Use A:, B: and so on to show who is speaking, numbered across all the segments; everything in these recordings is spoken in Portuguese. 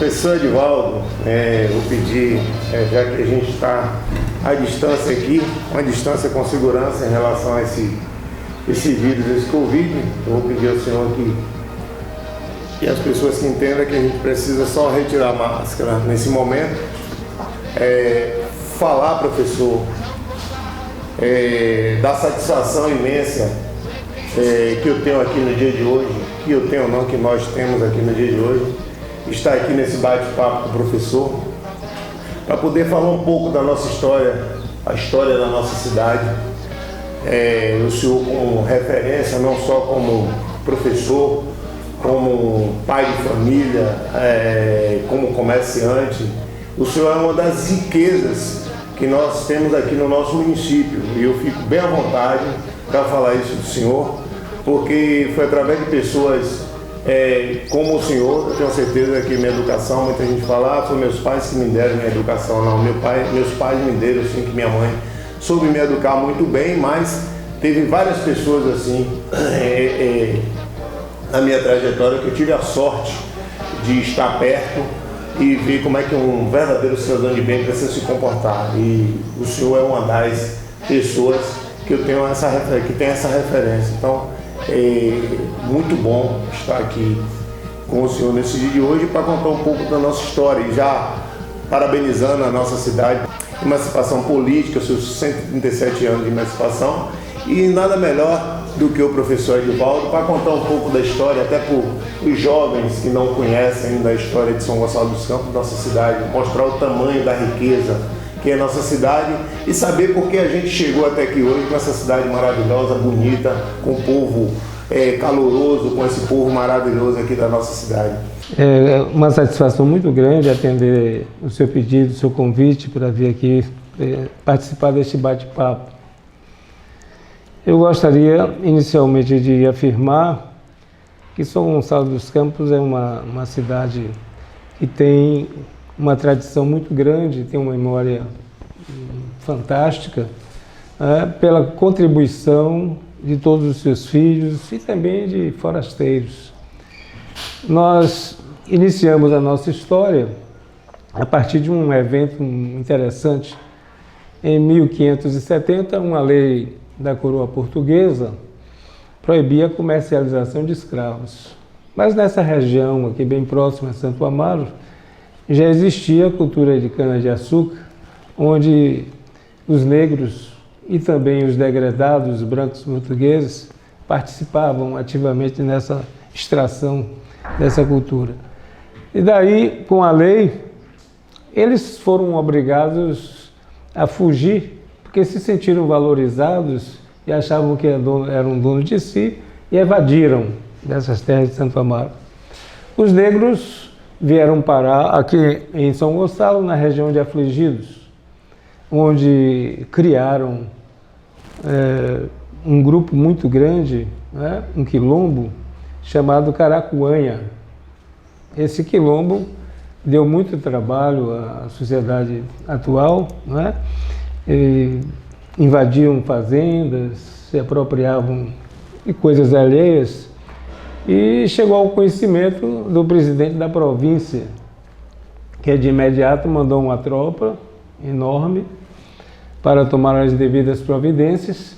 A: Professor Edivaldo, vou pedir, já que a gente está à distância aqui, uma distância com segurança em relação a esse vírus, esse Covid, eu vou pedir ao senhor que as pessoas que entendam que a gente precisa só retirar a máscara nesse momento. Falar, professor, da satisfação imensa que eu tenho aqui no dia de hoje, que nós temos aqui no dia de hoje, estar aqui nesse bate-papo com o professor, para poder falar um pouco da nossa história, a história da nossa cidade. O senhor como referência, não só como professor, como pai de família, como comerciante, o senhor é uma das riquezas que nós temos aqui no nosso município, e eu fico bem à vontade para falar isso do senhor, porque foi através de pessoas como o senhor. Eu tenho certeza que minha educação, muita gente fala, foi meus pais que me deram minha educação. Não, meus pais me deram, assim, que minha mãe soube me educar muito bem, mas teve várias pessoas assim na minha trajetória que eu tive a sorte de estar perto e ver como é que um verdadeiro cidadão de bem precisa se comportar. E o senhor é uma das pessoas que eu tenho que tem essa referência. Então, muito bom estar aqui com o senhor nesse dia de hoje para contar um pouco da nossa história e já parabenizando a nossa cidade, emancipação política, seus 137 anos de emancipação, e nada melhor do que o professor Edivaldo para contar um pouco da história, até para os jovens que não conhecem ainda a história de São Gonçalo dos Campos, nossa cidade, mostrar o tamanho da riqueza que é a nossa cidade e saber por que a gente chegou até aqui hoje com essa cidade maravilhosa, bonita, com o povo caloroso, com esse povo maravilhoso aqui da nossa cidade.
B: É uma satisfação muito grande atender o seu pedido, o seu convite para vir aqui participar deste bate-papo. Eu gostaria inicialmente de afirmar que São Gonçalo dos Campos é uma cidade que tem uma tradição muito grande, tem uma memória fantástica, pela contribuição de todos os seus filhos e também de forasteiros. Nós iniciamos a nossa história a partir de um evento interessante. Em 1570, uma lei da coroa portuguesa proibia a comercialização de escravos. Mas nessa região aqui bem próxima a Santo Amaro, já existia a cultura de cana-de-açúcar, onde os negros e também os degredados brancos portugueses participavam ativamente nessa extração dessa cultura. E daí, com a lei, eles foram obrigados a fugir, porque se sentiram valorizados e achavam que eram donos de si e evadiram dessas terras de Santo Amaro. Os negros vieram parar aqui em São Gonçalo, na região de Afligidos, onde criaram um grupo muito grande, um quilombo, chamado Caracuanha. Esse quilombo deu muito trabalho à sociedade atual, invadiam fazendas, se apropriavam de coisas alheias, e chegou ao conhecimento do presidente da província, que de imediato mandou uma tropa enorme para tomar as devidas providências,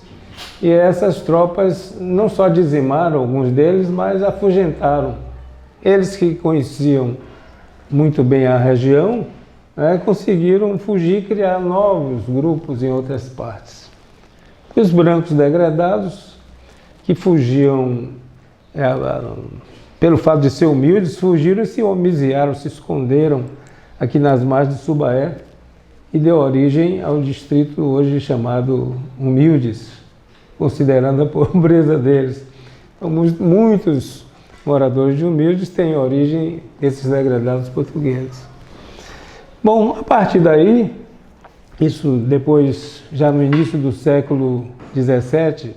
B: e essas tropas não só dizimaram alguns deles, mas afugentaram. Eles que conheciam muito bem a região, conseguiram fugir e criar novos grupos em outras partes. Os brancos degradados, que fugiam pelo fato de ser humildes, fugiram e se homiziaram, se esconderam aqui nas margens de Subaé, e deu origem ao distrito hoje chamado Humildes, considerando a pobreza deles. Então, muitos moradores de Humildes têm origem desses degradados portugueses. Bom, a partir daí, isso depois, já no início do século XVII,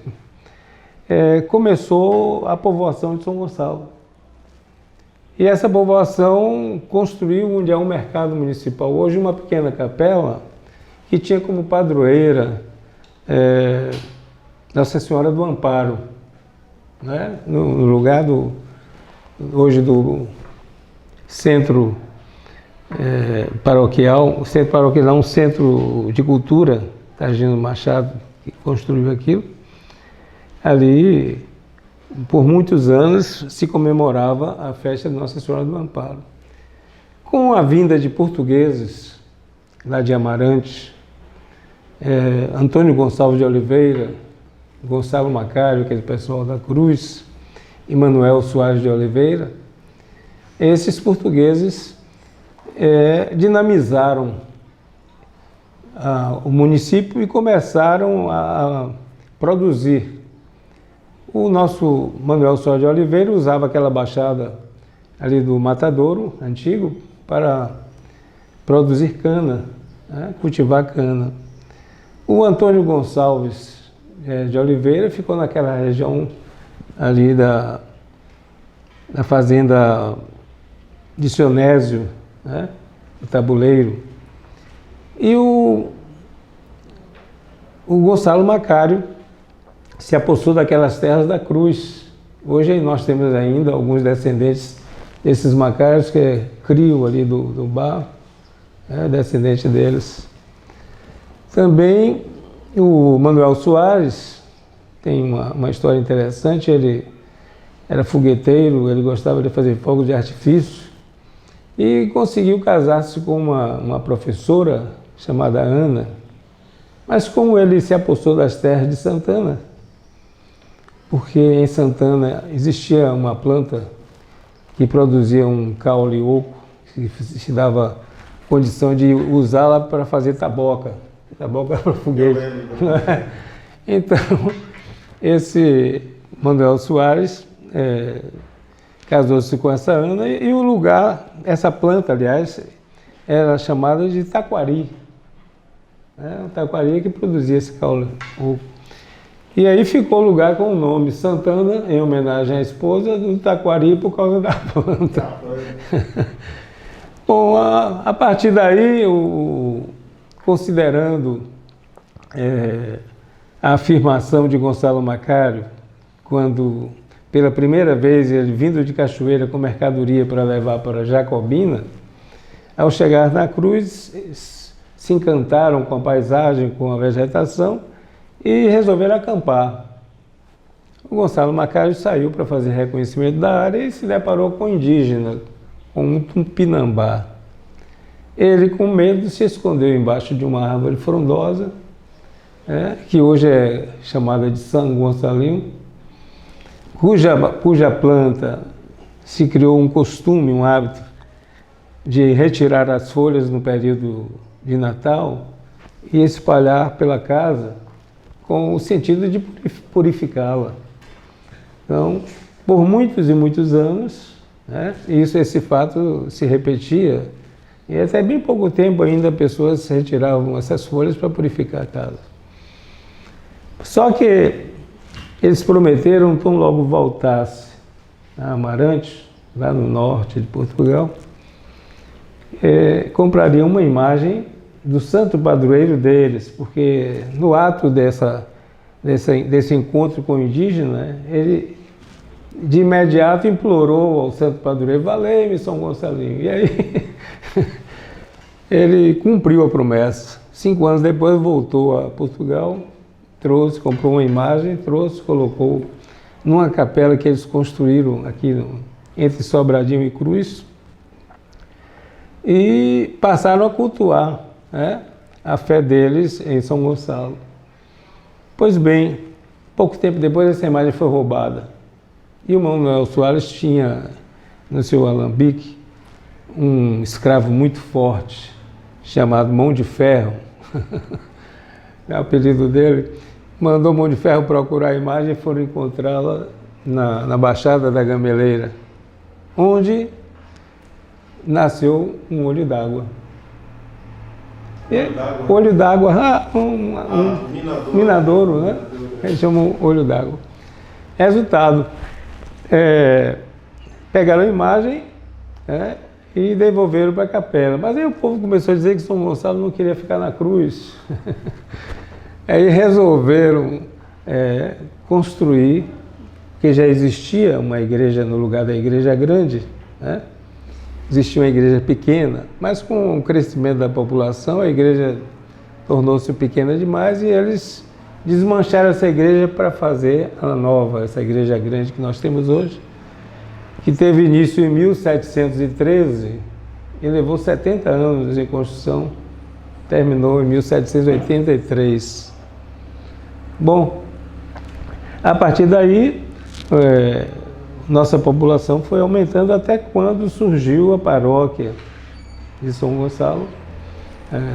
B: começou a povoação de São Gonçalo. E essa povoação construiu onde é um mercado municipal, hoje uma pequena capela, que tinha como padroeira Nossa Senhora do Amparo, no lugar hoje do centro paroquial. O centro paroquial é um centro de cultura, Targino Machado que construiu aquilo. Ali, por muitos anos, se comemorava a festa de Nossa Senhora do Amparo. Com a vinda de portugueses, lá de Amarante, Antônio Gonçalves de Oliveira, Gonçalo Macário, aquele pessoal da Cruz, e Manuel Soares de Oliveira, esses portugueses dinamizaram o município e começaram a produzir. O nosso Manuel Soares de Oliveira usava aquela baixada ali do Matadouro, antigo, para produzir cana, cultivar cana. O Antônio Gonçalves de Oliveira ficou naquela região ali da fazenda de Sionésio, o Tabuleiro. E o Gonçalo Macário se apossou daquelas terras da Cruz. Hoje nós temos ainda alguns descendentes desses Macários, que é Crio ali do Bar, descendente deles. Também o Manuel Soares tem uma história interessante. Ele era fogueteiro, ele gostava de fazer fogos de artifício e conseguiu casar-se com uma professora chamada Ana. Mas como ele se apossou das terras de Santana, porque em Santana existia uma planta que produzia um caule oco, que se dava condição de usá-la para fazer taboca para foguete. Então, esse Manuel Soares casou-se com essa Ana e o lugar, essa planta, aliás, era chamada de taquari. O taquari que produzia esse caule oco. E aí ficou o lugar com o nome Santana, em homenagem à esposa, do taquari por causa da planta. Bom, a partir daí, considerando a afirmação de Gonçalo Macário, quando pela primeira vez ele vindo de Cachoeira com mercadoria para levar para Jacobina, ao chegar na Cruz, se encantaram com a paisagem, com a vegetação e resolveram acampar. O Gonçalo Macário saiu para fazer reconhecimento da área e se deparou com um indígena, com um tupinambá. Ele, com medo, se escondeu embaixo de uma árvore frondosa, que hoje é chamada de São Gonçalinho, cuja planta se criou um costume, um hábito de retirar as folhas no período de Natal e espalhar pela casa com o sentido de purificá-la. Então, por muitos e muitos anos, esse fato se repetia, e até bem pouco tempo ainda pessoas retiravam essas folhas para purificar a casa. Só que eles prometeram, tão logo voltasse a Amarante, lá no norte de Portugal, comprariam uma imagem do santo padroeiro deles, porque no ato desse encontro com o indígena, ele de imediato implorou ao santo padroeiro: valei-me, São Gonçalinho. E aí ele cumpriu a promessa. 5 anos depois voltou a Portugal, comprou uma imagem, colocou numa capela que eles construíram aqui entre Sobradinho e Cruz, e passaram a cultuar a fé deles em São Gonçalo. Pois bem, pouco tempo depois essa imagem foi roubada. E o Manuel Soares tinha no seu alambique um escravo muito forte, chamado Mão de Ferro, é o apelido dele. Mandou Mão de Ferro procurar a imagem e foram encontrá-la na Baixada da Gameleira, onde nasceu um olho d'água. Olho d'água, minadouro, né? Eles chamam olho d'água. Resultado, pegaram a imagem e devolveram para a capela. Mas aí o povo começou a dizer que São Gonçalo não queria ficar na cruz. Aí resolveram construir, porque já existia uma igreja no lugar da igreja grande, existia uma igreja pequena, mas com o crescimento da população, a igreja tornou-se pequena demais e eles desmancharam essa igreja para fazer a nova, essa igreja grande que nós temos hoje, que teve início em 1713 e levou 70 anos em construção, terminou em 1783. Bom, a partir daí, nossa população foi aumentando até quando surgiu a paróquia de São Gonçalo,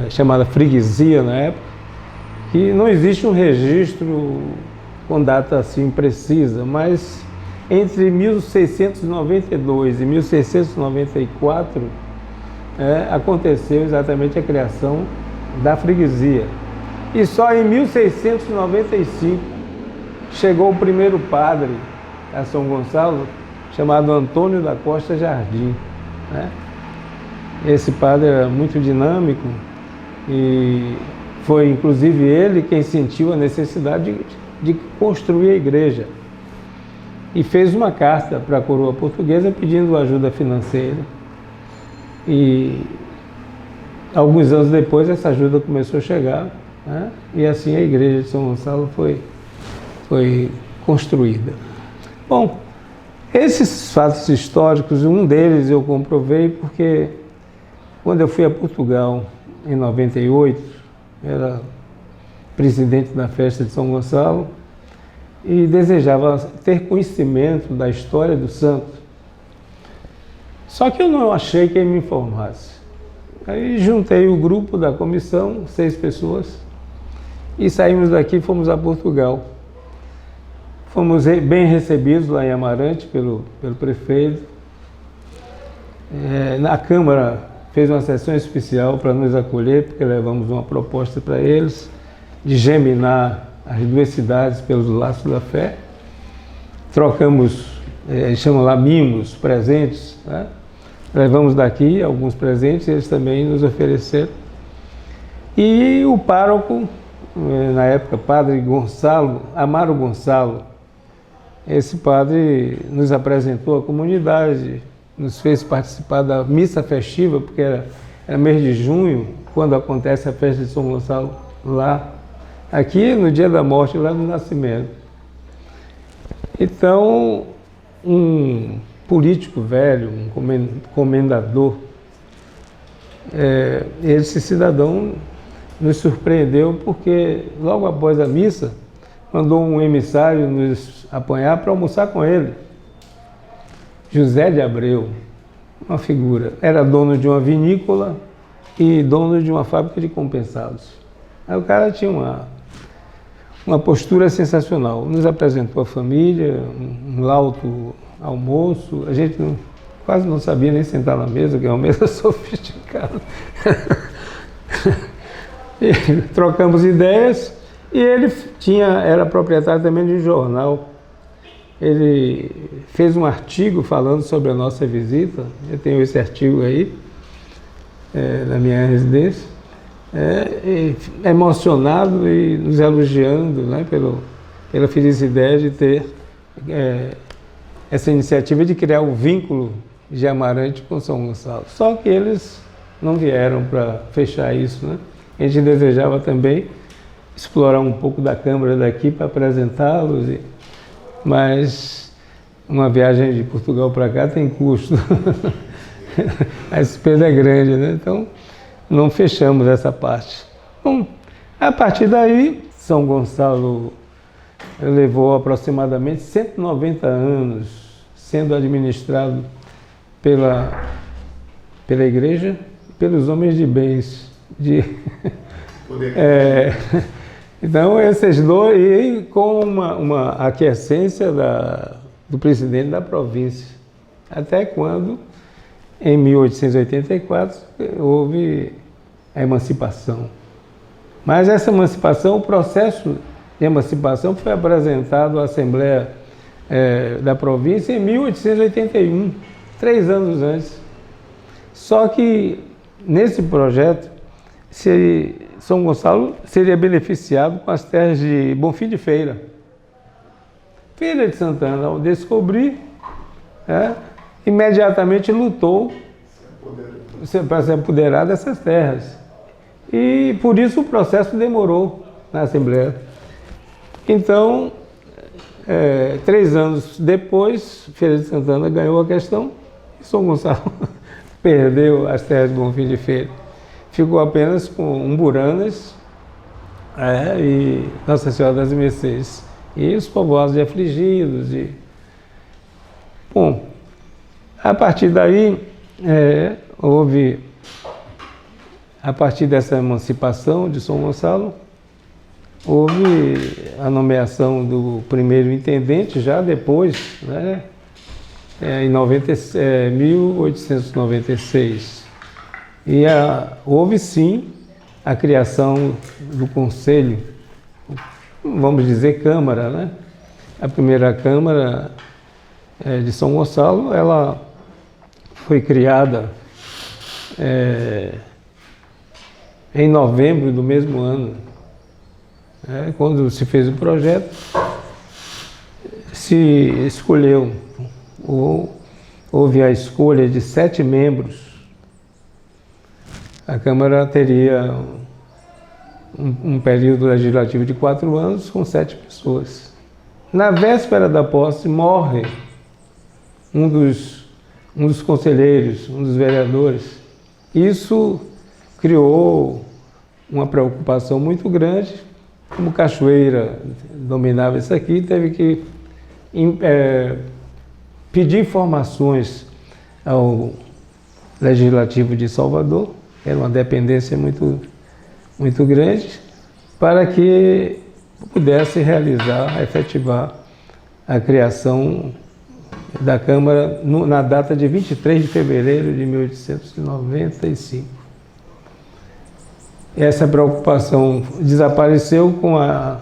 B: chamada freguesia na época, que não existe um registro com data assim precisa, mas entre 1692 e 1694 aconteceu exatamente a criação da freguesia. E só em 1695 chegou o primeiro padre a São Gonçalo, chamado Antônio da Costa Jardim, né? Esse padre era muito dinâmico e foi inclusive ele quem sentiu a necessidade de construir a igreja e fez uma carta para a coroa portuguesa pedindo ajuda financeira. E alguns anos depois essa ajuda começou a chegar, né? E assim a igreja de São Gonçalo foi construída. Bom, esses fatos históricos, um deles eu comprovei porque quando eu fui a Portugal em 98, era presidente da festa de São Gonçalo e desejava ter conhecimento da história do santo. Só que eu não achei quem me informasse. Aí juntei o grupo da comissão, 6 pessoas, e saímos daqui e fomos a Portugal. Fomos bem recebidos lá em Amarante pelo prefeito. Na Câmara fez uma sessão especial para nos acolher, porque levamos uma proposta para eles de geminar as 2 cidades pelos laços da fé. Trocamos, chamam lá mimos, presentes, né? Levamos daqui alguns presentes, eles também nos ofereceram. E o pároco, na época, padre Gonçalo, Amaro Gonçalo, esse padre nos apresentou a comunidade, nos fez participar da missa festiva, porque era mês de junho, quando acontece a festa de São Gonçalo lá, aqui no dia da morte, lá no nascimento. Então, um político velho, um comendador, esse cidadão nos surpreendeu porque logo após a missa mandou um emissário nos apanhar para almoçar com ele. José de Abreu, uma figura, era dono de uma vinícola e dono de uma fábrica de compensados. Aí o cara tinha uma postura sensacional, nos apresentou a família, um lauto almoço, a gente quase não sabia nem sentar na mesa, que é uma mesa sofisticada. E trocamos ideias e ele era proprietário também de um jornal. Ele fez um artigo falando sobre a nossa visita, eu tenho esse artigo aí, na minha residência, emocionado e nos elogiando, né, pela feliz ideia de ter essa iniciativa de criar o vínculo de Amarante com São Gonçalo. Só que eles não vieram para fechar isso, né? A gente desejava também explorar um pouco da Câmara daqui para apresentá-los, mas uma viagem de Portugal para cá tem custo. A despesa é grande, né? Então não fechamos essa parte. Bom, a partir daí, São Gonçalo levou aproximadamente 190 anos sendo administrado pela igreja e pelos homens de bens. Então, esses dois, e com uma aquiescência do presidente da província, até quando, em 1884, houve a emancipação. Mas essa emancipação, o processo de emancipação foi apresentado à Assembleia da província em 1881, 3 anos antes. Só que, nesse projeto, São Gonçalo seria beneficiado com as terras de Bonfim de Feira. Feira de Santana, ao descobrir, imediatamente lutou para se apoderar dessas terras. E por isso o processo demorou na Assembleia. Então, 3 anos depois, Feira de Santana ganhou a questão e São Gonçalo perdeu as terras de Bonfim de Feira. Ficou apenas com Umburanas e Nossa Senhora das Mercês. E os povoados de Afligidos. Bom, a partir daí, a partir dessa emancipação de São Gonçalo, houve a nomeação do primeiro intendente, já depois, né, em 1896. E houve sim a criação do Conselho, vamos dizer Câmara, né? A primeira Câmara de São Gonçalo, ela foi criada em novembro do mesmo ano. Quando se fez o projeto, se escolheu, houve a escolha de 7 membros. A Câmara teria um período legislativo de 4 anos com 7 pessoas. Na véspera da posse, morre um dos conselheiros, um dos vereadores. Isso criou uma preocupação muito grande. Como Cachoeira dominava isso aqui, teve que pedir informações ao Legislativo de Salvador, que era uma dependência muito, muito grande, para que pudesse efetivar a criação da Câmara na data de 23 de fevereiro de 1895. Essa preocupação desapareceu com a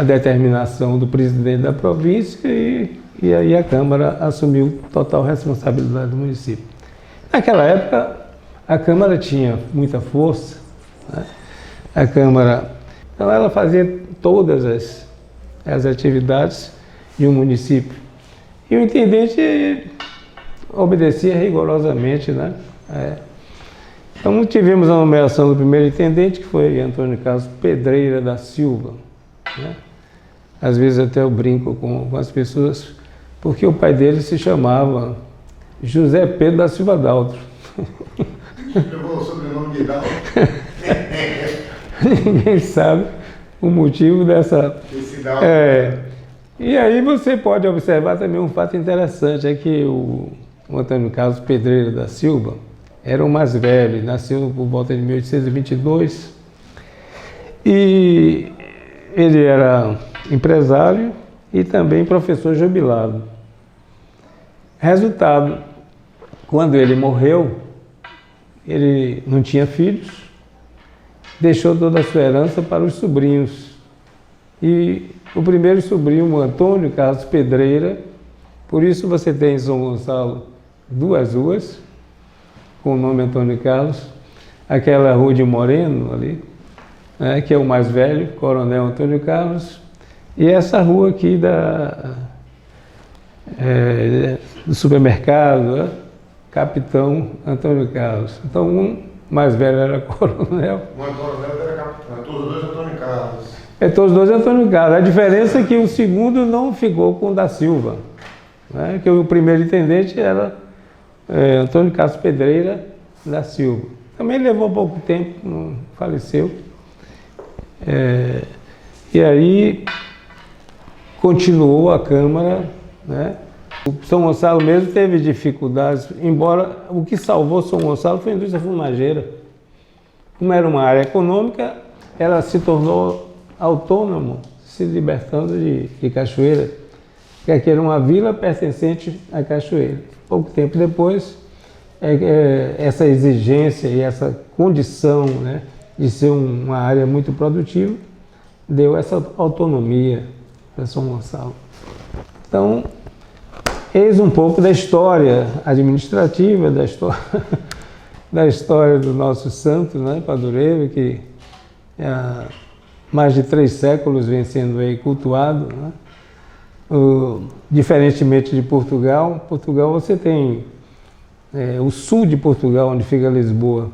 B: determinação do presidente da província e aí a Câmara assumiu total responsabilidade do município. Naquela época, a Câmara tinha muita força, né? A Câmara, então ela fazia todas as atividades de um município. E o intendente obedecia rigorosamente, né? Então tivemos a nomeação do primeiro intendente, que foi Antônio Carlos Pedreira da Silva, né? Às vezes até eu brinco com as pessoas, porque o pai dele se chamava José Pedro da Silva Daltro.
A: Levou o sobrenome de Daltro.
B: Ninguém sabe o motivo dessa... E aí você pode observar também um fato interessante, é que o Antônio Carlos Pedreira da Silva era o mais velho, nasceu por volta de 1822, e ele era empresário e também professor jubilado. Resultado, quando ele morreu, ele não tinha filhos, deixou toda a sua herança para os sobrinhos. E o primeiro sobrinho, o Antônio Carlos Pedreira, por isso você tem em São Gonçalo 2 ruas, com o nome Antônio Carlos, aquela Rua de Moreno ali, né, que é o mais velho, Coronel Antônio Carlos, e essa rua aqui do supermercado, né, Capitão Antônio Carlos. Então, um mais velho era coronel.
A: Um coronel era capitão, todos dois Antônio Carlos.
B: Todos dois Antônio Carlos. A diferença é que o segundo não ficou com o da Silva, né, que o primeiro intendente era Antônio Carlos Pedreira da Silva. Também levou pouco tempo, não faleceu. E aí continuou a Câmara, né? O São Gonçalo mesmo teve dificuldades, embora o que salvou São Gonçalo foi a indústria fumageira. Como era uma área econômica, ela se tornou autônoma, se libertando de Cachoeira, que aqui era uma vila pertencente a Cachoeira. Pouco tempo depois, essa exigência e essa condição, né, de ser uma área muito produtiva, deu essa autonomia para São Gonçalo. Então, eis um pouco da história administrativa, da história do nosso santo, né, padroeiro, que há mais de 3 séculos vem sendo aí cultuado, né? Diferentemente de Portugal, você tem o sul de Portugal, onde fica Lisboa,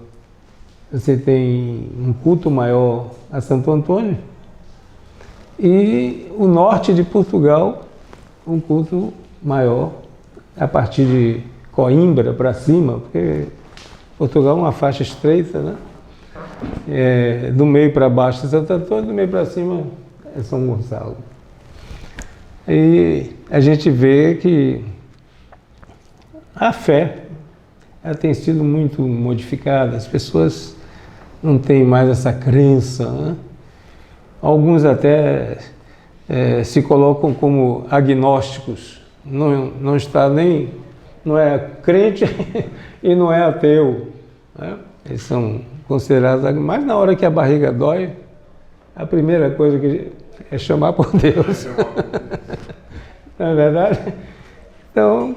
B: você tem um culto maior a Santo Antônio, e o norte de Portugal, um culto maior a partir de Coimbra para cima, porque Portugal é uma faixa estreita, né? Do meio para baixo é Santo Antônio, do meio para cima é São Gonçalo. E a gente vê que a fé ela tem sido muito modificada, as pessoas não têm mais essa crença, né? Alguns até se colocam como agnósticos, não é crente e não é ateu, né? Eles são considerados, mas na hora que a barriga dói, a primeira coisa que é chamar por Deus. Não é verdade? Então,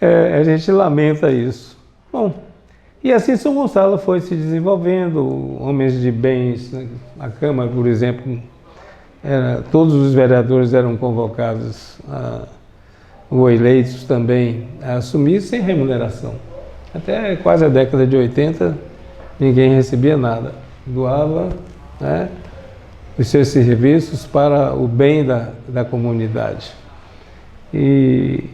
B: a gente lamenta isso. Bom, e assim São Gonçalo foi se desenvolvendo, homens de bens, né? A Câmara, por exemplo, todos os vereadores eram convocados ou eleitos também a assumir sem remuneração. Até quase a década de 80, ninguém recebia nada. Doava, né, os seus serviços para o bem da comunidade. E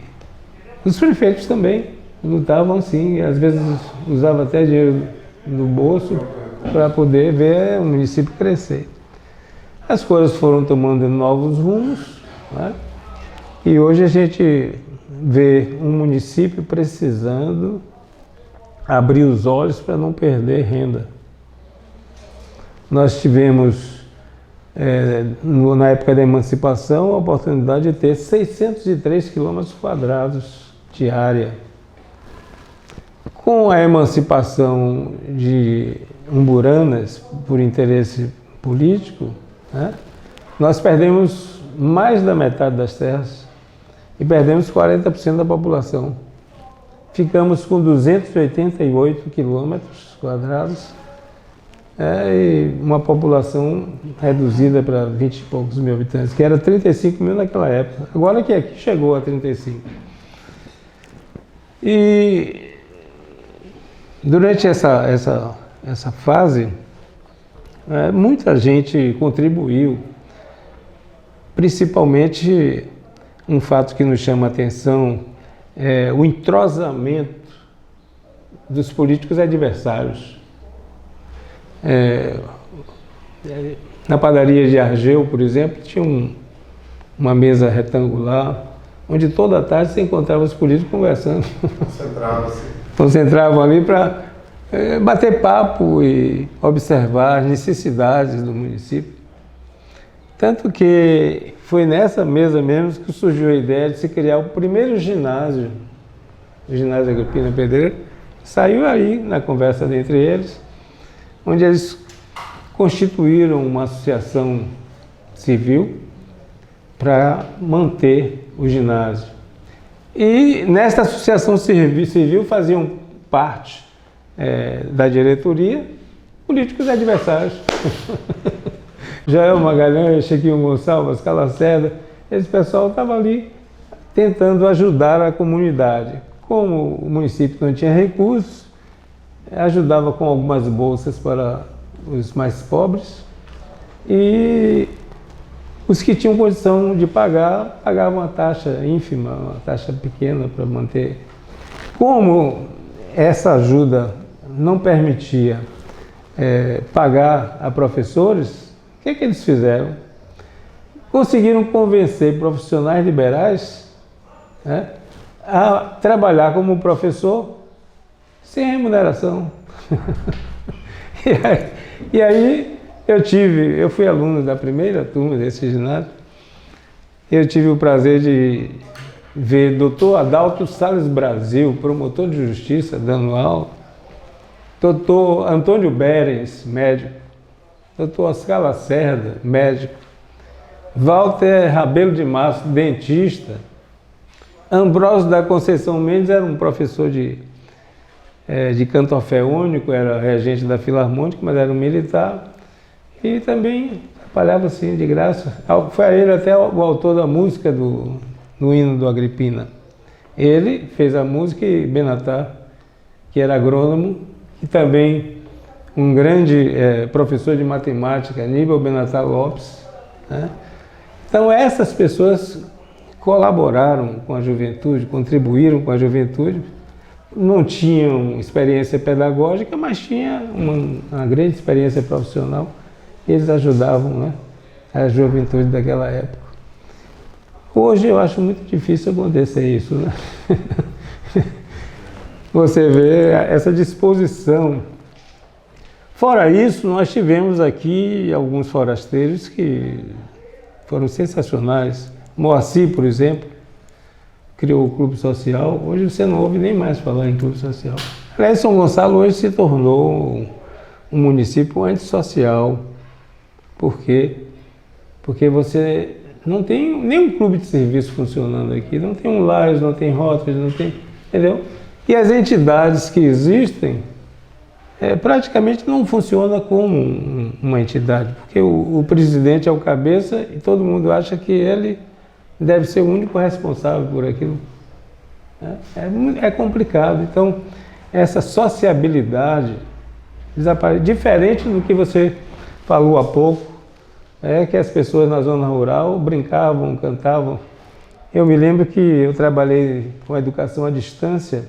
B: os prefeitos também lutavam assim, às vezes usavam até dinheiro do bolso para poder ver o município crescer. As coisas foram tomando novos rumos, né? E hoje a gente vê um município precisando abrir os olhos para não perder renda. Nós tivemos, na época da emancipação, a oportunidade de ter 603 quilômetros quadrados de área. Com a emancipação de Umburanas, por interesse político, né, nós perdemos mais da metade das terras e perdemos 40% da população. Ficamos com 288 quilômetros quadrados e uma população reduzida para 20 e poucos mil habitantes, que era 35 mil naquela época. Agora que aqui chegou a 35. E durante essa fase, muita gente contribuiu, principalmente um fato que nos chama a atenção, o entrosamento dos políticos adversários. Na padaria de Argeu, por exemplo, tinha uma mesa retangular, onde toda tarde se encontrava os políticos conversando. Concentravam ali para bater papo e observar as necessidades do município. Tanto que foi nessa mesa mesmo que surgiu a ideia de se criar o primeiro ginásio, o ginásio Agripina Pedreira. Saiu aí na conversa entre eles, onde eles constituíram uma associação civil para manter o ginásio. E nesta associação civil faziam parte da diretoria políticos adversários. Jael Magalhães, Chiquinho Gonçalves, Lacerda, esse pessoal estava ali tentando ajudar a comunidade. Como o município não tinha recursos, ajudava com algumas bolsas para os mais pobres e os que tinham condição de pagar, pagavam uma taxa ínfima, uma taxa pequena para manter. Como essa ajuda não permitia pagar a professores, o que eles fizeram? Conseguiram convencer profissionais liberais, né, a trabalhar como professor sem remuneração. E aí eu fui aluno da primeira turma desse ginásio, eu tive o prazer de ver Dr. Adalto Salles Brasil, promotor de justiça, dando aula, Dr. Antônio Berens, médico, Dr. Oscar Lacerda, médico, Walter Rabelo de Mastro, dentista, Ambrósio da Conceição Mendes era um professor de canto orfeônico, era regente da Filarmônica, mas era um militar, e também trabalhava assim de graça. Foi ele até o autor da música do hino do Agripina. Ele fez a música e Benatar que era agrônomo, e também um grande professor de matemática, Aníbal Benatar Lopes, né? Então essas pessoas colaboraram com a juventude, contribuíram com a juventude, não tinham experiência pedagógica, mas tinham uma grande experiência profissional, e eles ajudavam, né, a juventude daquela época. Hoje eu acho muito difícil acontecer isso, né? Você vê essa disposição. Fora isso, nós tivemos aqui alguns forasteiros que foram sensacionais. Moacir, por exemplo, criou o Clube Social. Hoje você não ouve nem mais falar em Clube Social. Aliás, São Gonçalo hoje se tornou um município antissocial. Por quê? Porque você não tem nenhum clube de serviço funcionando aqui. Não tem um Lares, não tem Rotas, não tem... Entendeu? E as entidades que existem praticamente não funcionam como uma entidade, porque o presidente é o cabeça e todo mundo acha que ele deve ser o único responsável por aquilo. É complicado. Então, essa sociabilidade desaparece. Diferente do que você falou há pouco, que as pessoas na zona rural brincavam, cantavam. Eu me lembro que eu trabalhei com educação à distância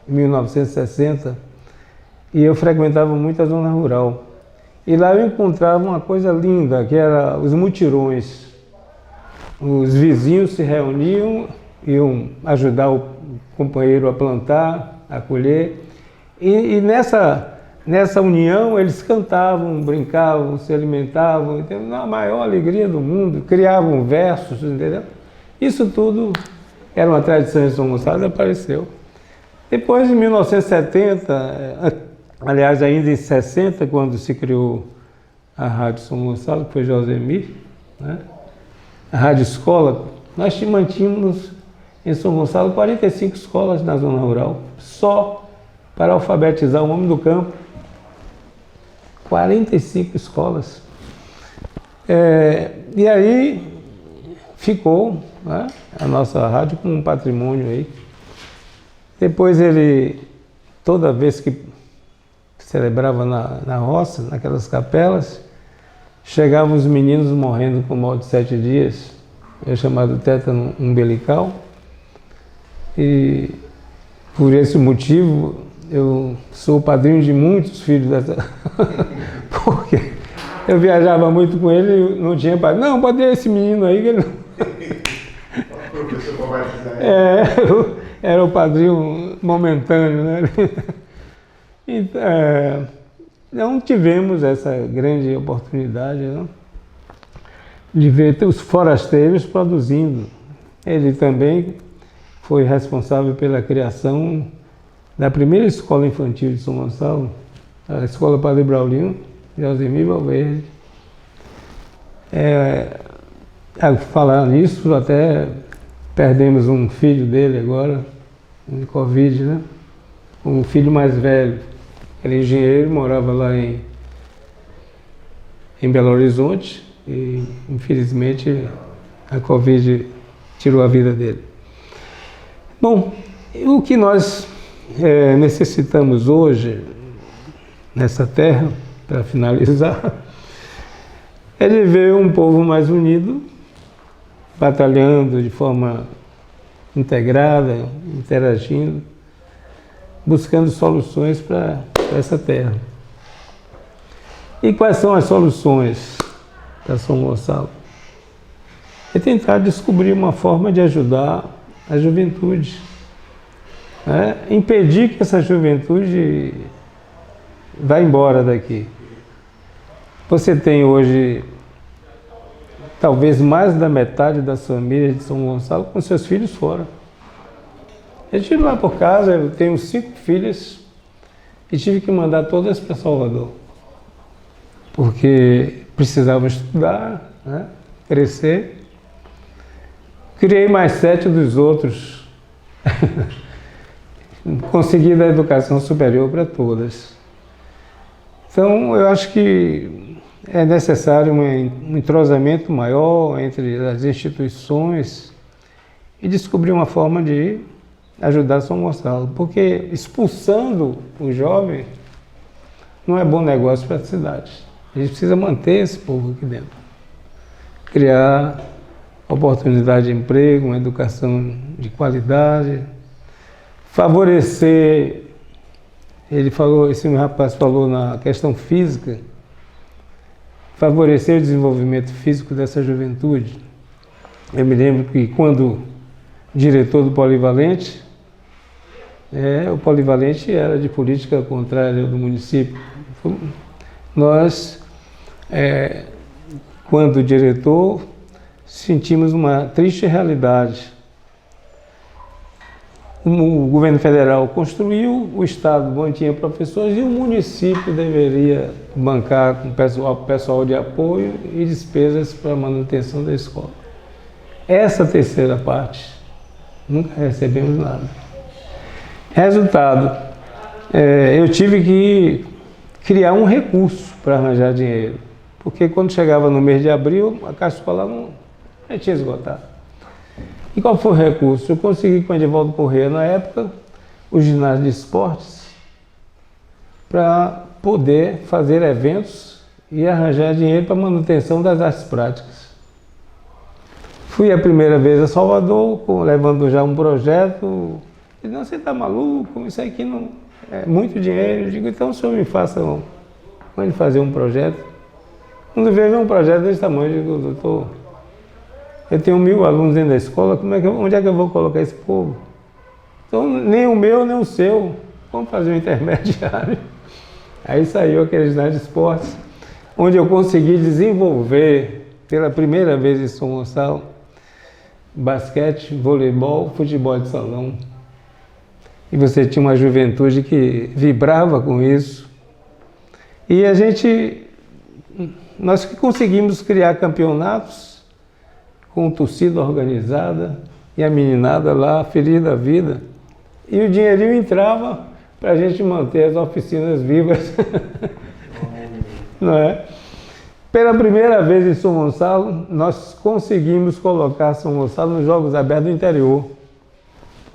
B: em 1960 e eu frequentava muito a zona rural. E lá eu encontrava uma coisa linda, que era os mutirões. Os vizinhos se reuniam, iam ajudar o companheiro a plantar, a colher. E nessa união eles cantavam, brincavam, se alimentavam, entendeu? Na maior alegria do mundo, criavam versos, entendeu? Isso tudo era uma tradição em São Gonçalo e apareceu. Depois, em 1970, aliás, ainda em 60, quando se criou a Rádio São Gonçalo, que foi Josemir, né? A Rádio Escola, nós mantínhamos em São Gonçalo 45 escolas na zona rural, só para alfabetizar o homem do campo. 45 escolas. E aí ficou, né, a nossa rádio com um patrimônio aí. Depois ele, toda vez que celebrava na roça, naquelas capelas, chegavam os meninos morrendo com mal de 7 dias, chamado tétano umbilical, e por esse motivo eu sou padrinho de muitos filhos dessa... porque eu viajava muito com ele e não tinha padrinho. Não, pode ter esse menino aí que ele não... Era o padrinho momentâneo, né? Então, não tivemos essa grande oportunidade, não, de ver os forasteiros produzindo. Ele também foi responsável pela criação da primeira escola infantil de São Gonçalo, a Escola Padre Braulino, Josemir Valverde. Falar nisso, até perdemos um filho dele agora, de Covid, né? Um filho mais velho. Ele é engenheiro, morava lá em Belo Horizonte e, infelizmente, a Covid tirou a vida dele. Bom, o que nós necessitamos hoje, nessa terra, para finalizar, é de ver um povo mais unido, batalhando de forma integrada, interagindo, buscando soluções para essa terra. E quais são as soluções para São Gonçalo? É tentar descobrir uma forma de ajudar a juventude, né? Impedir que essa juventude vá embora daqui. Você tem hoje talvez mais da metade das famílias de São Gonçalo com seus filhos fora. Eu estive lá por casa, eu tenho 5 filhas e tive que mandar todas para Salvador, porque precisavam estudar, né, crescer. Criei mais 7 dos outros, consegui dar educação superior para todas. Então, eu acho que é necessário um entrosamento maior entre as instituições e descobrir uma forma de ajudar São Gonçalo, porque expulsando o jovem não é bom negócio para a cidade. A gente precisa manter esse povo aqui dentro, criar oportunidade de emprego, uma educação de qualidade, favorecer. Esse meu rapaz falou na questão física, favorecer o desenvolvimento físico dessa juventude. Eu me lembro que quando diretor do Polivalente, o Polivalente era de política contrária do município. Nós, quando diretor, sentimos uma triste realidade. O governo federal construiu, o Estado mantinha professores e o município deveria bancar com pessoal de apoio e despesas para a manutenção da escola. Essa terceira parte, nunca recebemos nada. Resultado, eu tive que criar um recurso para arranjar dinheiro, porque quando chegava no mês de abril, a caixa escolar não tinha esgotado. E qual foi o recurso? Eu consegui com o Edivaldo Corrêa, na época, o ginásio de esportes, para poder fazer eventos e arranjar dinheiro para manutenção das artes práticas. Fui a primeira vez a Salvador, levando já um projeto. Ele disse, não, você está maluco? Isso aqui não é muito dinheiro. Eu digo, então o senhor me faça mande fazer um projeto. Quando veio um projeto desse tamanho, eu digo, doutor, eu tenho 1000 alunos dentro da escola, onde é que eu vou colocar esse povo? Então, nem o meu, nem o seu. Vamos fazer um intermediário. Aí saiu aquele ginásio de esportes, onde eu consegui desenvolver, pela primeira vez em São Gonçalo, basquete, voleibol, futebol de salão. E você tinha uma juventude que vibrava com isso. E nós conseguimos criar campeonatos com torcida organizada e a meninada lá, feliz da vida. E o dinheirinho entrava para a gente manter as oficinas vivas. Não é? Pela primeira vez em São Gonçalo, nós conseguimos colocar São Gonçalo nos Jogos Abertos do Interior.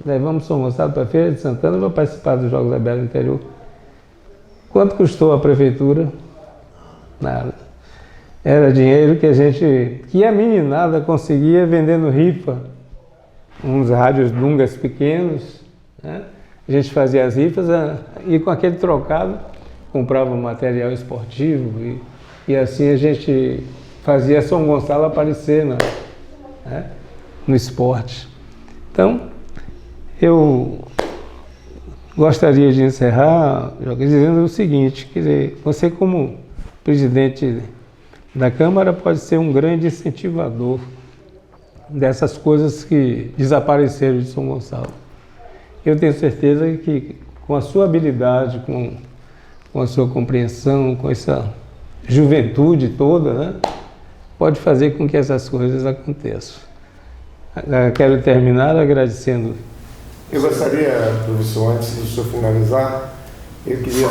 B: Levamos São Gonçalo para a Feira de Santana para participar dos Jogos Abertos do Interior. Quanto custou a prefeitura? Nada. Era dinheiro que a meninada conseguia vendendo rifa, uns rádios dungas pequenos, né? A gente fazia as rifas e com aquele trocado comprava material esportivo e assim a gente fazia São Gonçalo aparecer no esporte. Então, eu gostaria de encerrar dizendo o seguinte, quer dizer, você como presidente da Câmara pode ser um grande incentivador dessas coisas que desapareceram de São Gonçalo. Eu tenho certeza que com a sua habilidade, com a sua compreensão, com essa juventude toda, né, pode fazer com que essas coisas aconteçam. Quero terminar agradecendo.
A: Eu gostaria, professor, antes do senhor finalizar, eu queria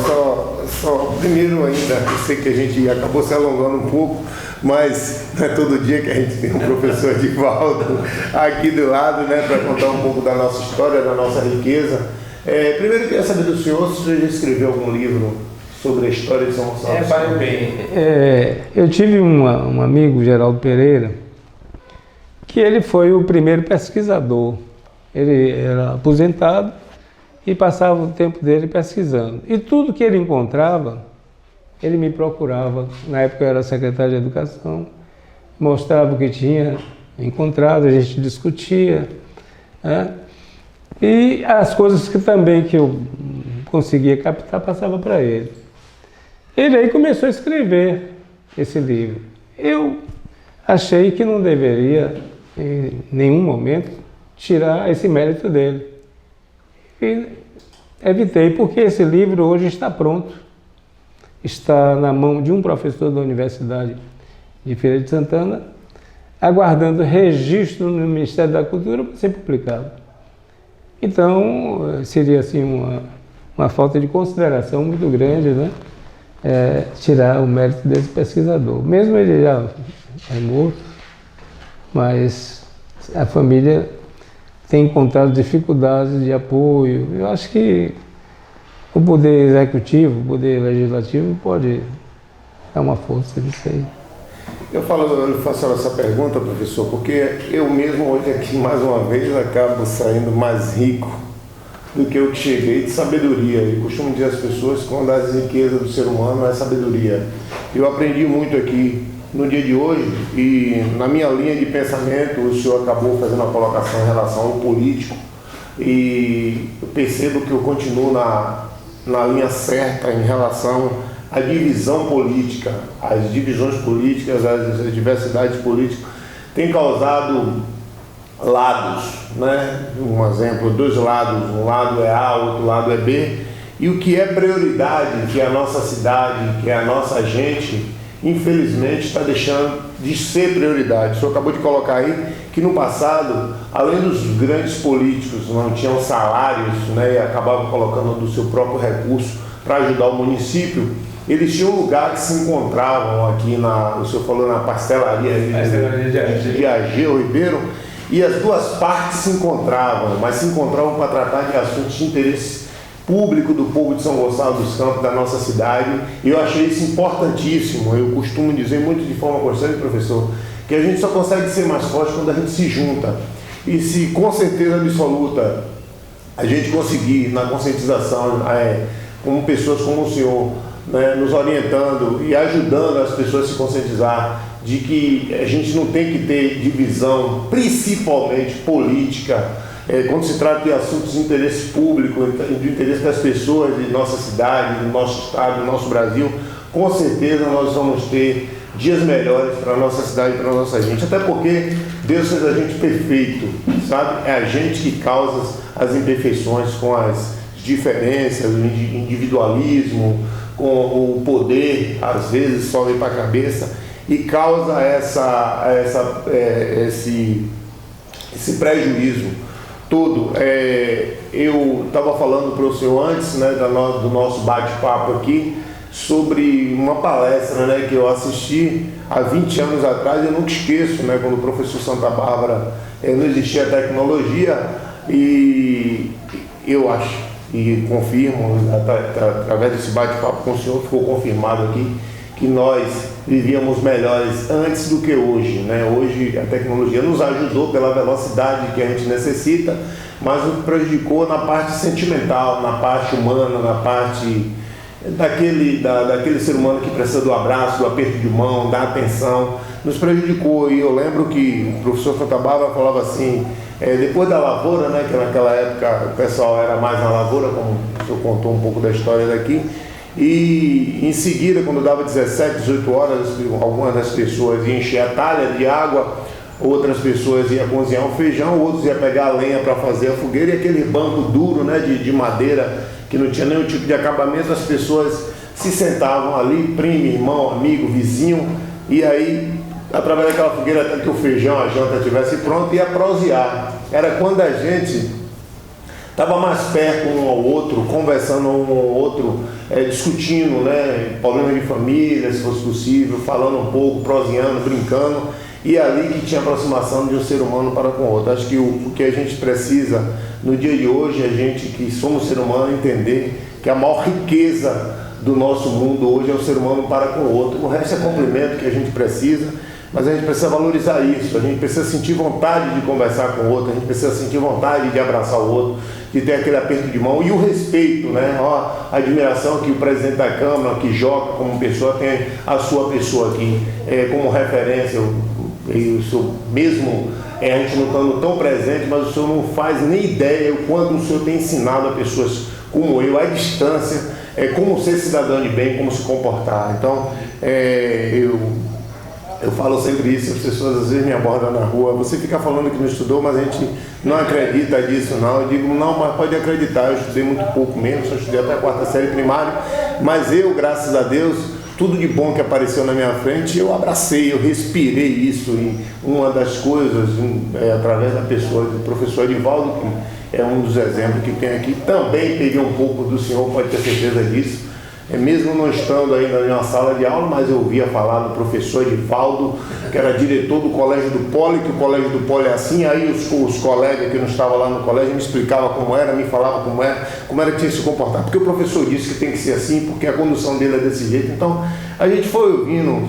A: só primeiro ainda, eu sei que a gente acabou se alongando um pouco, mas não é todo dia que a gente tem um professor Edivaldo aqui do lado, né, para contar um pouco da nossa história, da nossa riqueza. Primeiro eu queria saber do senhor se você já escreveu algum livro sobre a história de São Gonçalo.
B: Eu tive um amigo, Geraldo Pereira, que ele foi o primeiro pesquisador. Ele era aposentado e passava o tempo dele pesquisando. E tudo que ele encontrava, ele me procurava. Na época eu era secretário de Educação, mostrava o que tinha encontrado, a gente discutia, né? E as coisas que eu conseguia captar, passava para ele. Ele aí começou a escrever esse livro. Eu achei que não deveria, em nenhum momento, tirar esse mérito dele. E evitei, porque esse livro hoje está pronto. Está na mão de um professor da Universidade de Feira de Santana, aguardando registro no Ministério da Cultura para ser publicado. Então, seria assim uma falta de consideração muito grande, né? Tirar o mérito desse pesquisador. Mesmo ele já é morto, mas a família tem encontrado dificuldades de apoio. Eu acho que o poder executivo, o poder legislativo pode dar uma força nisso aí.
A: Eu faço essa pergunta, professor, porque eu mesmo hoje aqui, mais uma vez, acabo saindo mais rico do que eu que cheguei de sabedoria. E costumo dizer às pessoas que uma das riquezas do ser humano é a sabedoria. Eu aprendi muito aqui no dia de hoje e na minha linha de pensamento o senhor acabou fazendo uma colocação em relação ao político e eu percebo que eu continuo na linha certa em relação à divisão política. As divisões políticas, as diversidades políticas têm causado lados, né? Um exemplo, dois lados, um lado é A, outro lado é B, e o que é prioridade, que é a nossa cidade, que é a nossa gente, infelizmente está deixando de ser prioridade. O senhor acabou de colocar aí que no passado, além dos grandes políticos não tinham salários, né, e acabavam colocando do seu próprio recurso para ajudar o município, eles tinham um lugar que se encontravam aqui o senhor falou na pastelaria de Ageu Ribeiro, e as duas partes se encontravam, mas se encontravam para tratar de assuntos de interesse público do povo de São Gonçalo dos Campos, da nossa cidade, e eu achei isso importantíssimo. Eu costumo dizer muito de forma constante, professor, que a gente só consegue ser mais forte quando a gente se junta, e se com certeza absoluta a gente conseguir, na conscientização, como pessoas como o senhor, né, nos orientando e ajudando as pessoas a se conscientizar de que a gente não tem que ter divisão, principalmente política, quando se trata de assuntos de interesse público, de interesse das pessoas de nossa cidade, do nosso estado, do nosso Brasil, com certeza nós vamos ter dias melhores para a nossa cidade e para a nossa gente. Até porque Deus fez a gente perfeito, sabe? É a gente que causa as imperfeições com as diferenças, o individualismo, com o poder, às vezes sobe para a cabeça e causa esse prejuízo todo. Eu estava falando para o senhor antes, né, do nosso bate-papo aqui, sobre uma palestra, né, que eu assisti há 20 anos atrás. Eu nunca esqueço, né, quando o professor Santa Bárbara não existia tecnologia, e eu acho e confirmo, através desse bate-papo com o senhor, ficou confirmado aqui que nós vivíamos melhores antes do que hoje, né? Hoje a tecnologia nos ajudou pela velocidade que a gente necessita, mas nos prejudicou na parte sentimental, na parte humana, na parte daquele ser humano que precisa do abraço, do aperto de mão, da atenção, nos prejudicou. E eu lembro que o professor Santa Bárbara falava assim, depois da lavoura, né, que naquela época o pessoal era mais na lavoura, como o senhor contou um pouco da história daqui, e em seguida, quando dava 17, 18 horas, algumas das pessoas iam encher a talha de água, outras pessoas iam cozinhar um feijão, outros iam pegar a lenha para fazer a fogueira, e aquele banco duro, né, de madeira, que não tinha nenhum tipo de acabamento, as pessoas se sentavam ali, primo, irmão, amigo, vizinho, e aí, através daquela fogueira, até que o feijão, a janta estivesse pronto, ia prosear. Era quando a gente estava mais perto um ao outro, conversando um ao outro, discutindo, né, problemas de família, se fosse possível, falando um pouco, proseando, brincando, e ali que tinha aproximação de um ser humano para com o outro. Acho que o que a gente precisa no dia de hoje, a gente que somos ser humano, entender que a maior riqueza do nosso mundo hoje é o ser humano para com o outro. O resto é complemento que a gente precisa, mas a gente precisa valorizar isso, a gente precisa sentir vontade de conversar com o outro, a gente precisa sentir vontade de abraçar o outro, de ter aquele aperto de mão e o respeito, né? A admiração que o presidente da Câmara, que joga como pessoa, tem a sua pessoa aqui como referência. O senhor mesmo, a gente não estando tão presente, mas o senhor não faz nem ideia o quanto o senhor tem ensinado a pessoas como eu, à distância, como ser cidadão de bem, como se comportar. Então, eu falo sempre isso, as pessoas às vezes me abordam na rua, você fica falando que não estudou, mas a gente não acredita nisso não. Eu digo, não, mas pode acreditar, eu estudei muito pouco mesmo, só estudei até a 4ª série primária, mas eu, graças a Deus, tudo de bom que apareceu na minha frente, eu abracei, eu respirei isso. E uma das coisas, através da pessoa do professor Edivaldo, que é um dos exemplos que tem aqui, também peguei um pouco do senhor, pode ter certeza disso. mesmo não estando ainda em uma sala de aula, mas eu ouvia falar do professor Edivaldo, que era diretor do colégio do Poli, que o colégio do Poli é assim, aí os colegas que não estavam lá no colégio me explicavam como era, me falavam como era que tinha que se comportar, porque o professor disse que tem que ser assim, porque a condução dele é desse jeito. Então a gente foi ouvindo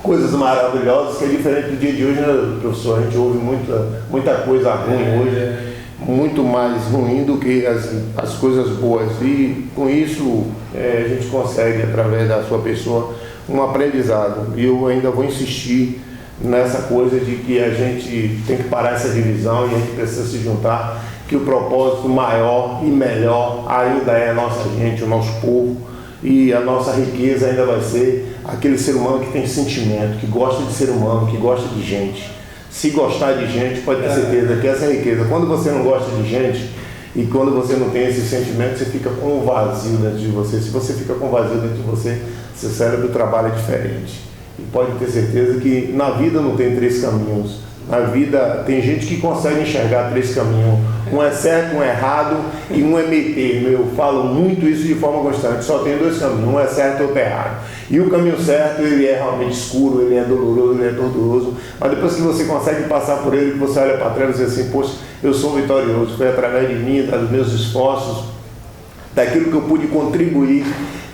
A: coisas maravilhosas, que é diferente do dia de hoje, né, professor? A gente ouve muita coisa ruim hoje, muito mais ruim do que as coisas boas, e com isso a gente consegue, através da sua pessoa, um aprendizado. E eu ainda vou insistir nessa coisa de que a gente tem que parar essa divisão e a gente precisa se juntar, que o propósito maior e melhor ainda é a nossa gente, o nosso povo, e a nossa riqueza ainda vai ser aquele ser humano que tem sentimento, que gosta de ser humano, que gosta de gente. Se gostar de gente, pode ter certeza que essa é a riqueza. Quando você não gosta de gente e quando você não tem esse sentimento, você fica com um vazio dentro de você. Se você fica com um vazio dentro de você, seu cérebro trabalha diferente. E pode ter certeza que na vida não tem três caminhos. Na vida tem gente que consegue enxergar três caminhos. Um é certo, um é errado e um é meio termo. Eu falo muito isso de forma constante. Só tem dois caminhos, um é certo e outro é errado. E o caminho certo, ele é realmente escuro, ele é doloroso, ele é tortuoso. Mas depois que você consegue passar por ele, que você olha para trás e diz assim, poxa, eu sou vitorioso. Foi através de mim, dos meus esforços, daquilo que eu pude contribuir,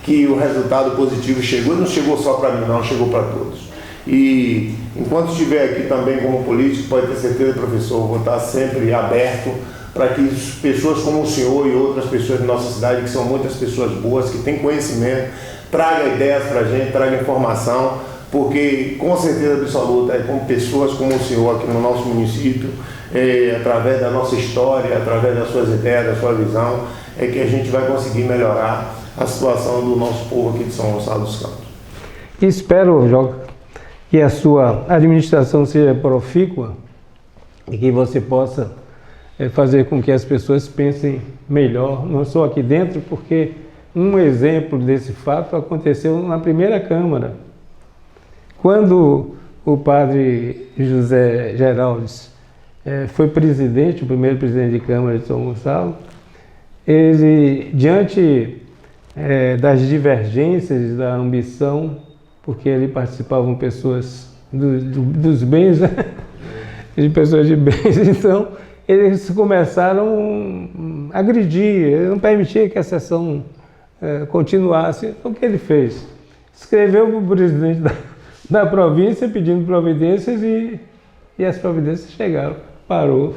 A: que o resultado positivo chegou. Não chegou só para mim, não, chegou para todos. E enquanto estiver aqui também como político, pode ter certeza, professor, vou estar sempre aberto para que pessoas como o senhor e outras pessoas da nossa cidade, que são muitas pessoas boas, que têm conhecimento, tragam ideias para a gente, tragam informação, porque com certeza absoluta, com pessoas como o senhor aqui no nosso município, através da nossa história, através das suas ideias, da sua visão, é que a gente vai conseguir melhorar a situação do nosso povo aqui de São Gonçalo dos Campos.
B: Espero, Joca, que a sua administração seja profícua e que você possa fazer com que as pessoas pensem melhor, não só aqui dentro, porque um exemplo desse fato aconteceu na primeira Câmara. Quando o padre José Geraldes foi presidente, o primeiro presidente de Câmara de São Gonçalo, ele, diante das divergências, da ambição, porque ali participavam pessoas dos bens, né? De pessoas de bens, então eles começaram a agredir, ele não permitia que a sessão continuasse. Então o que ele fez? Escreveu para o presidente da província pedindo providências e as providências chegaram, parou.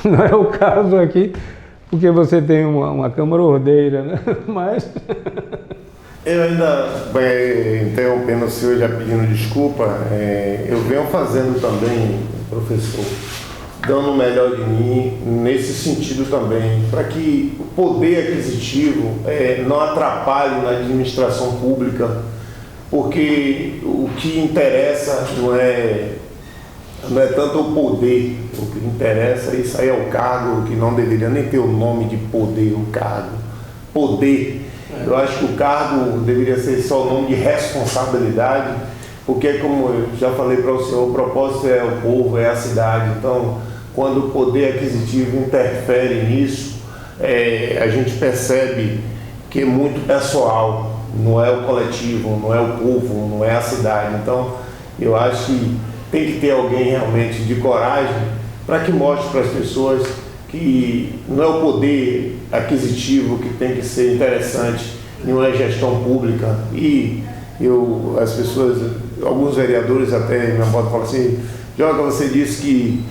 B: Não é o caso aqui, porque você tem uma Câmara ordeira, né? Mas...
A: Eu ainda, interrompendo o senhor, já pedindo desculpa, eu venho fazendo também, professor, dando o melhor de mim nesse sentido também, para que o poder aquisitivo não atrapalhe na administração pública, porque o que interessa não é tanto o poder, o que interessa, isso aí é o cargo, que não deveria nem ter o nome de poder, o cargo. Poder. Eu acho que o cargo deveria ser só o nome de responsabilidade, porque, como eu já falei para o senhor, o propósito é o povo, é a cidade. Então, quando o poder aquisitivo interfere nisso, a gente percebe que é muito pessoal, não é o coletivo, não é o povo, não é a cidade. Então, eu acho que tem que ter alguém realmente de coragem para que mostre para as pessoas que não é o poder aquisitivo que tem que ser interessante em uma gestão pública. E as pessoas, alguns vereadores até me abordam e falam assim, Joca, você disse que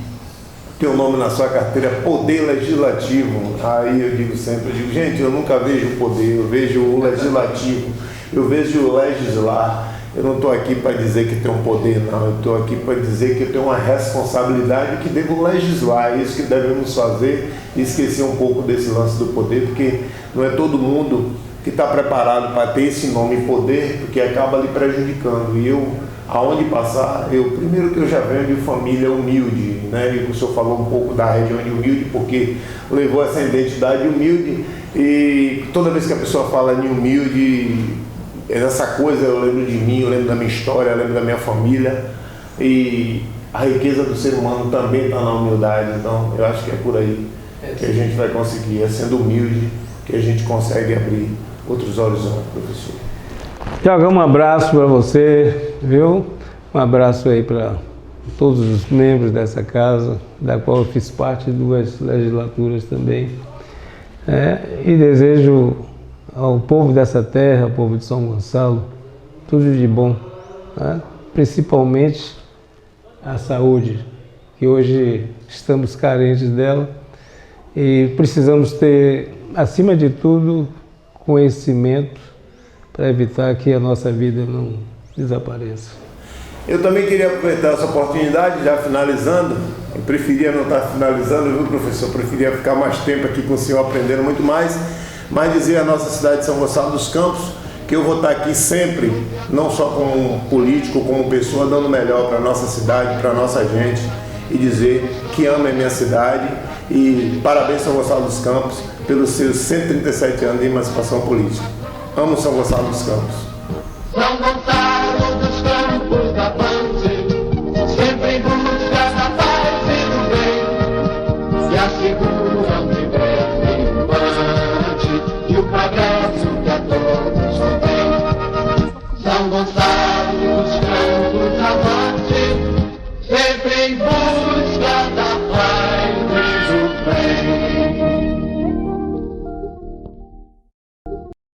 A: teu nome na sua carteira é poder legislativo. Aí eu digo sempre, gente, eu nunca vejo o poder, eu vejo o legislativo, eu vejo o legislar. Eu não estou aqui para dizer que tenho um poder, não. Eu estou aqui para dizer que eu tenho uma responsabilidade, que devo legislar. É isso que devemos fazer, e esquecer um pouco desse lance do poder, porque não é todo mundo que está preparado para ter esse nome poder, porque acaba lhe prejudicando. E eu, aonde passar, primeiro que eu já venho de família humilde, né? E o senhor falou um pouco da região de humilde, porque levou essa identidade humilde, e toda vez que a pessoa fala em humilde, essa coisa, eu lembro de mim, eu lembro da minha história, eu lembro da minha família, e a riqueza do ser humano também está na humildade. Então eu acho que é por aí que a gente vai conseguir, sendo humilde, que a gente consegue abrir outros horizontes, professor.
B: Tiago, um abraço para você, viu? Um abraço aí para todos os membros dessa casa, da qual eu fiz parte de 2 legislaturas também. E desejo ao povo dessa terra, ao povo de São Gonçalo, tudo de bom, né? Principalmente a saúde, que hoje estamos carentes dela e precisamos ter, acima de tudo, conhecimento para evitar que a nossa vida não desapareça.
A: Eu também queria aproveitar essa oportunidade, já finalizando. Eu preferia não estar finalizando, viu, professor? Eu preferia ficar mais tempo aqui com o senhor aprendendo muito mais, mas dizer à nossa cidade de São Gonçalo dos Campos que eu vou estar aqui sempre, não só como político, como pessoa, dando o melhor para a nossa cidade, para a nossa gente, e dizer que amo a minha cidade e parabéns São Gonçalo dos Campos pelos seus 137 anos de emancipação política. Amo São Gonçalo dos Campos.
C: São Gonçalo dos Campos da Pante, sempre em busca da paz e do bem, se asseguram viver triunfante e o progresso que a todos convém. São Gonçalo